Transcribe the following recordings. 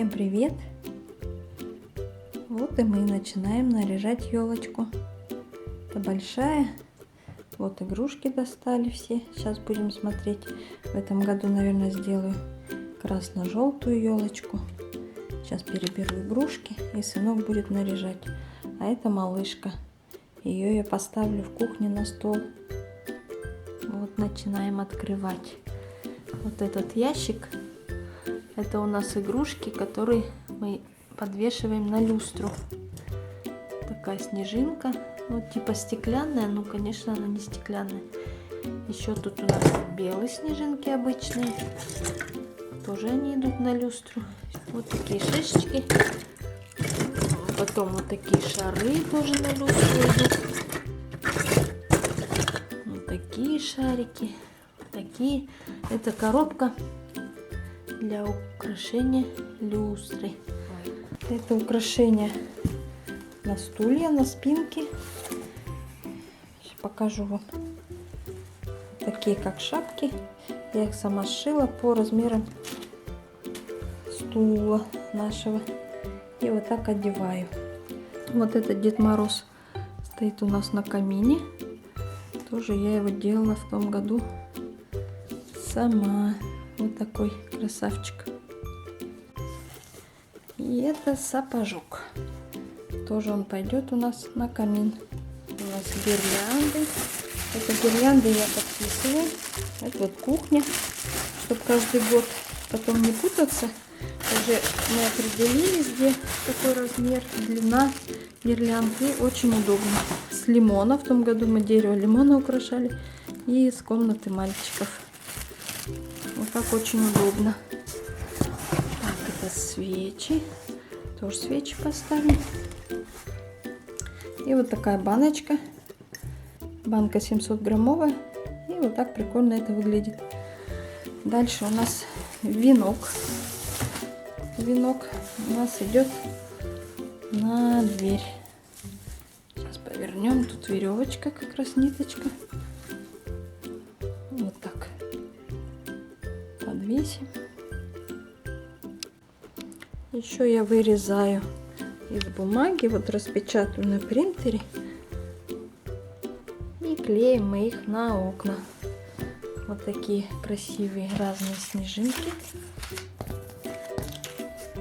Всем привет! Вот и мы начинаем наряжать елочку. Это большая. Вот игрушки достали все. Сейчас будем смотреть. В этом году, наверное, сделаю красно-желтую елочку. Сейчас переберу игрушки, и сынок будет наряжать. А это малышка. Ее я поставлю в кухне на стол. Вот начинаем открывать. Вот этот ящик. Это у нас игрушки, которые мы подвешиваем на люстру. Такая снежинка. Вот типа стеклянная, но, конечно, она не стеклянная. Еще тут у нас белые снежинки обычные. Тоже они идут на люстру. Вот такие шишечки. Потом вот такие шары тоже на люстру идут. Вот такие шарики. Такие. Это коробка для украшения люстры. Это украшение на стулья, на спинке. Сейчас покажу вам. Такие как шапки. Я их сама сшила по размерам стула нашего. И вот так одеваю. Вот этот Дед Мороз стоит у нас на камине. Тоже я его делала в том году сама. Вот такой красавчик. И это сапожок. Тоже он пойдет у нас на камин. У нас гирлянды. Это гирлянды я подписываю. Это вот кухня, чтобы каждый год потом не путаться. Уже мы определились, где какой размер, длина гирлянды. Очень удобно. С лимона. В том году мы дерево лимона украшали. И с комнаты мальчиков. Вот так очень удобно. Так, это свечи. Тоже свечи поставим. И вот такая баночка. Банка 700 граммовая. И вот так прикольно это выглядит. Дальше у нас венок. Венок у нас идет на дверь. Сейчас повернем. Тут веревочка, как раз ниточка. Вот так. Подвесим. Еще я вырезаю из бумаги, вот распечатаю на принтере и клеим мы их на окна. Вот такие красивые разные снежинки.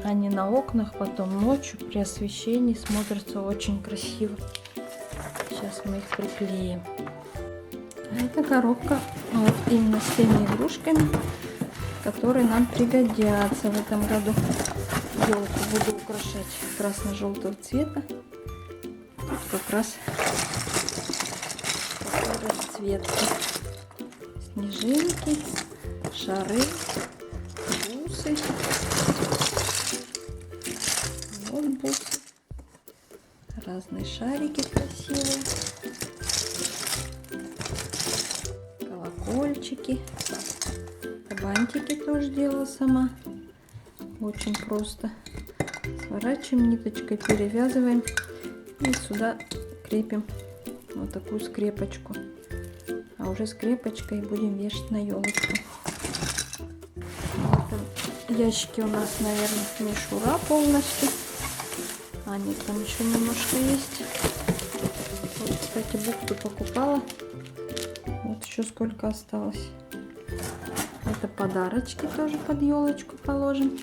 Они на окнах потом ночью при освещении смотрятся очень красиво. Сейчас мы их приклеим. А это коробка вот именно с теми игрушками, которые нам пригодятся в этом году. Елку буду украшать красно-желтого цвета. Тут как раз такой расцветки. Снежинки, шары, бусы. Вот бусы. Разные шарики красивые. Колокольчики. Бантики тоже делала сама. Очень просто. Сворачиваем ниточкой, перевязываем и сюда крепим вот такую скрепочку. А уже скрепочкой будем вешать на елочку. В этом ящике у нас, наверное, мишура полностью. А нет, там еще немножко есть. Вот, кстати, бухту покупала. Вот еще сколько осталось. Это подарочки тоже под елочку положим.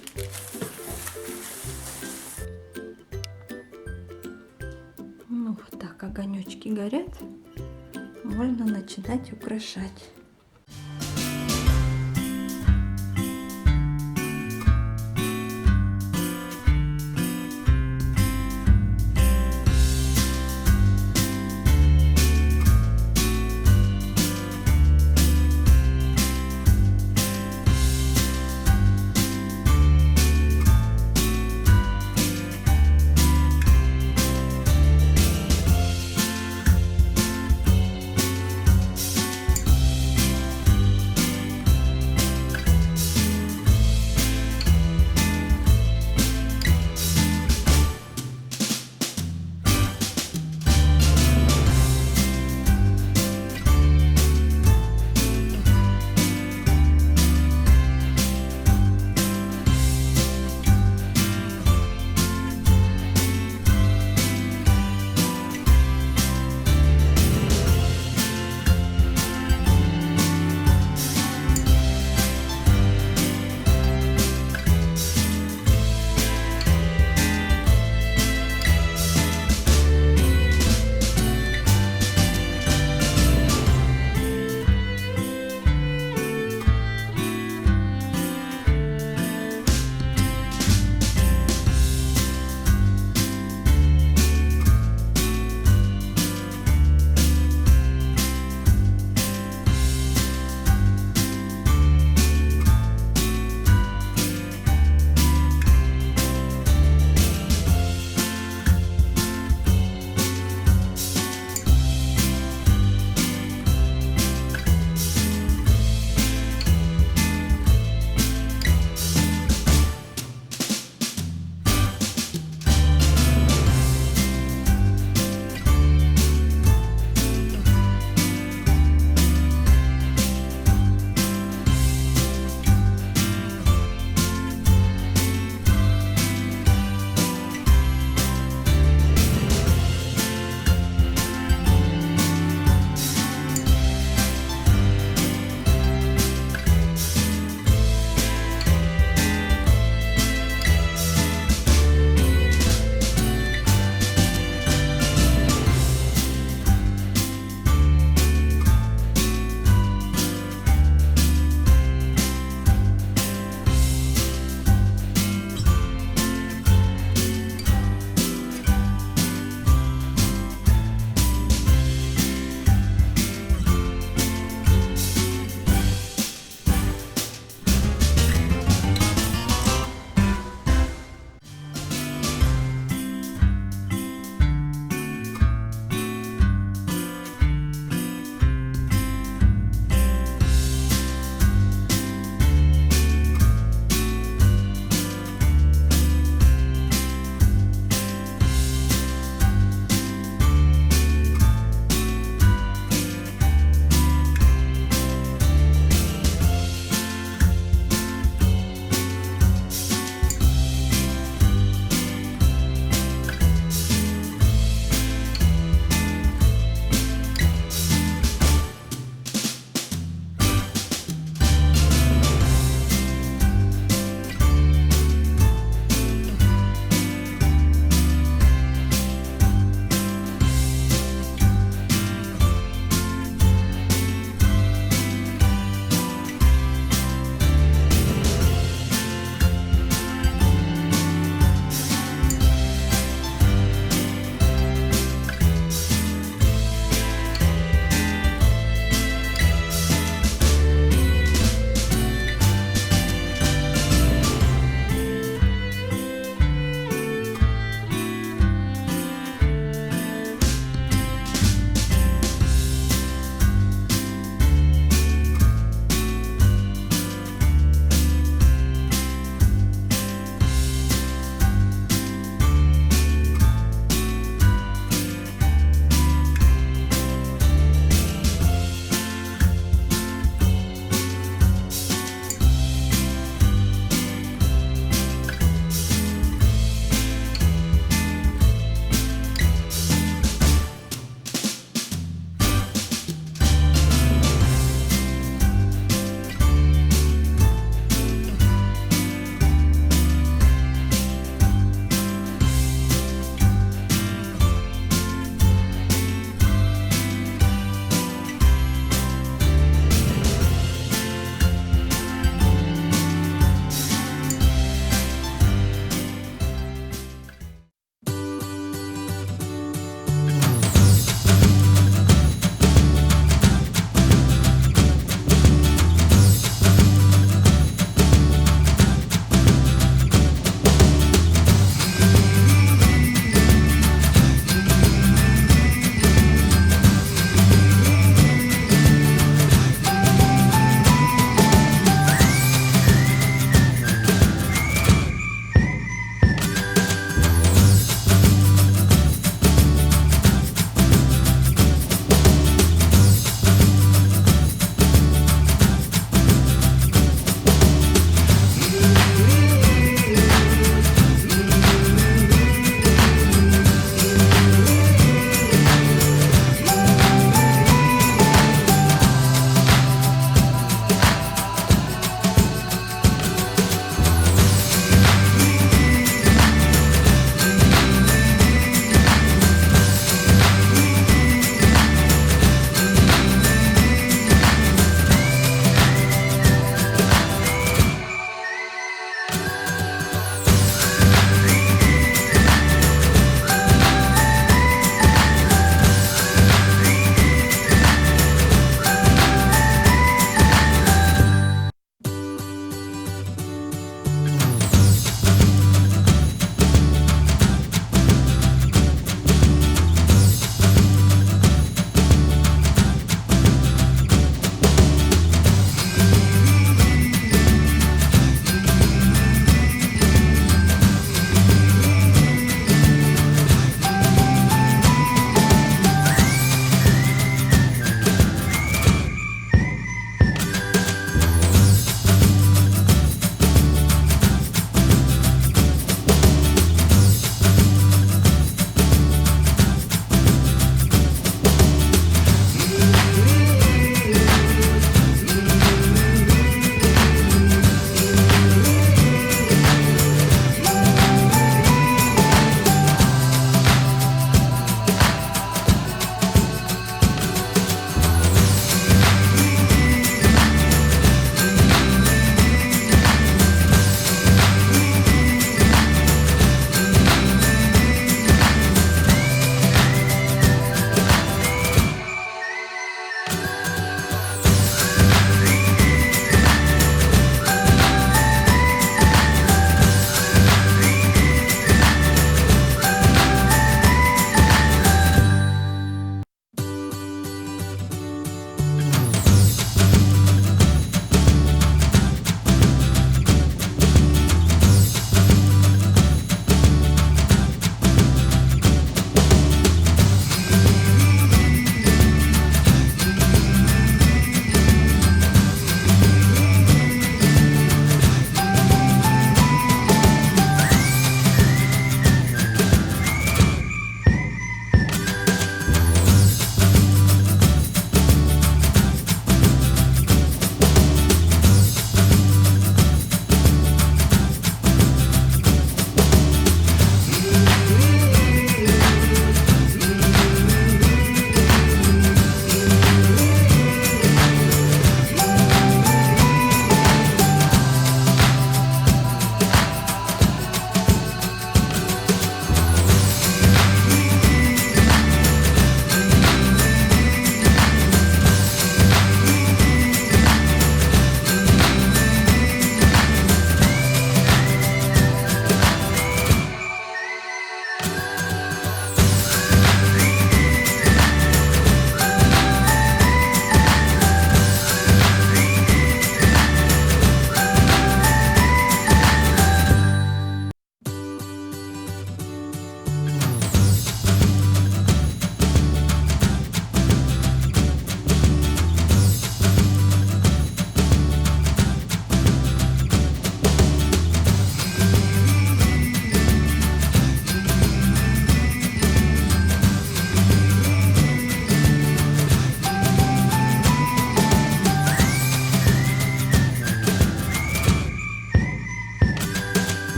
Ну вот так огонечки горят. Можно начинать украшать.